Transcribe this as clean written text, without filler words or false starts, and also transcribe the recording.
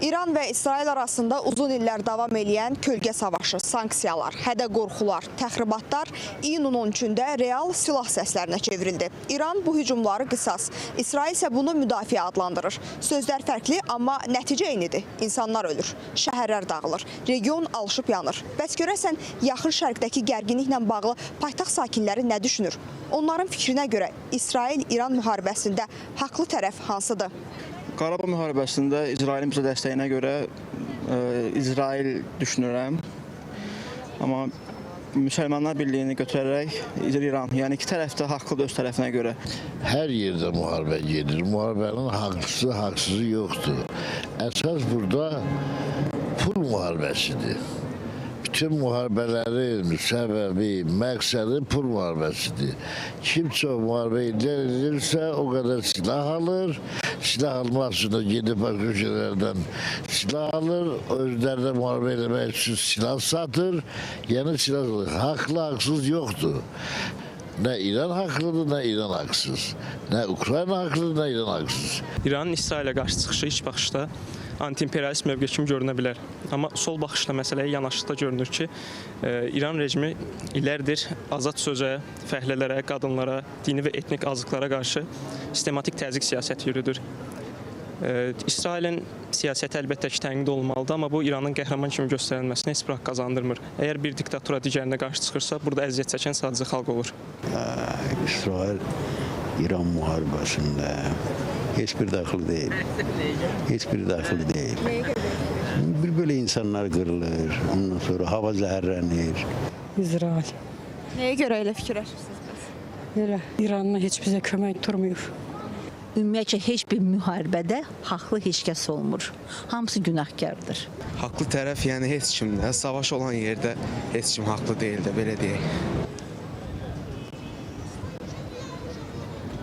İran və İsrail arasında uzun illər davam edən kölgə savaşı, sanksiyalar, hədə-qorxular, təxribatlar iyunun 13-də real silah səslərinə çevrildi. İran bu hücumları qisas, İsrail isə bunu müdafiə adlandırır. Sözlər fərqli, amma nəticə eynidir. İnsanlar ölür, şəhərlər dağılır, region alışıb yanır. Bəs görəsən, yaxın şərqdəki gərginliklə bağlı paytaxt sakinləri nə düşünür? Onların fikrinə görə İsrail-İran müharibəsində haqlı tərəf hansıdır? Qarabağ müharibəsində İsrailin bizə dəstəyinə görə İsrail düşünürəm. Amma Müsəlmanlar Birliyini götürərək İran, yəni iki tərəf də haqlıdır öz tərəfinə görə. Hər yerdə müharibə gedir. Müharibənin haqlısı, haqsızı yoxdur. Əsas burada pul müharibəsidir. Bütün müharibələrin səbəbi, məqsədi pul müharibəsidir. Kim çox müharibə edirsə, o qədər silah alır. Silah almaq üçün gedib başqa ölkələrdən silah alır. Özlərində müharibə etmək üçün silah satır. Yəni silah alır. Haqlı, haqsız yoxdur. Nə İran haqlıdır, nə İran haqsız. Nə Ukrayna haqlıdır, nə İran haqsız. İranın İsrailə qarşı çıxışı ilk baxışda anti-imperialist mövqe kimi görünə bilər. Amma sol baxışla məsələyə yanaşdıqda görünür ki, İran rejimi illərdir azad sözə, fəhlələrə, qadınlara, dini və etnik azlıqlara qarşı sistematik təzyiq siyasəti yürüdür. İsrailin siyasəti əlbəttə ki, tənqid olunmalıdır, amma bu İranın qəhrəman kimi göstərilməsinə heç bir haqq qazandırmır. Əgər bir diktatura digərinə qarşı çıxırsa, burada əziyyət çəkən sadəcə xalq olur. İsrail-İran müharibəsində heç bir daxil deyil. Heç bir daxil deyil. Bir böyle insanlar qırılır, ondan sonra hava zəhərlənir. İsrail. Nəyə görə elə fikirləşirsiniz? Elə İranla heç bizə kömək durmuyor. Ümumiyyətcə heç bir müharibədə haqlı heç kəs olmur. Hamısı günahkardır. Haqlı tərəf yəni heç kimdir. Savaş olan yerdə heç kim haqlı deyil də, belə deyək.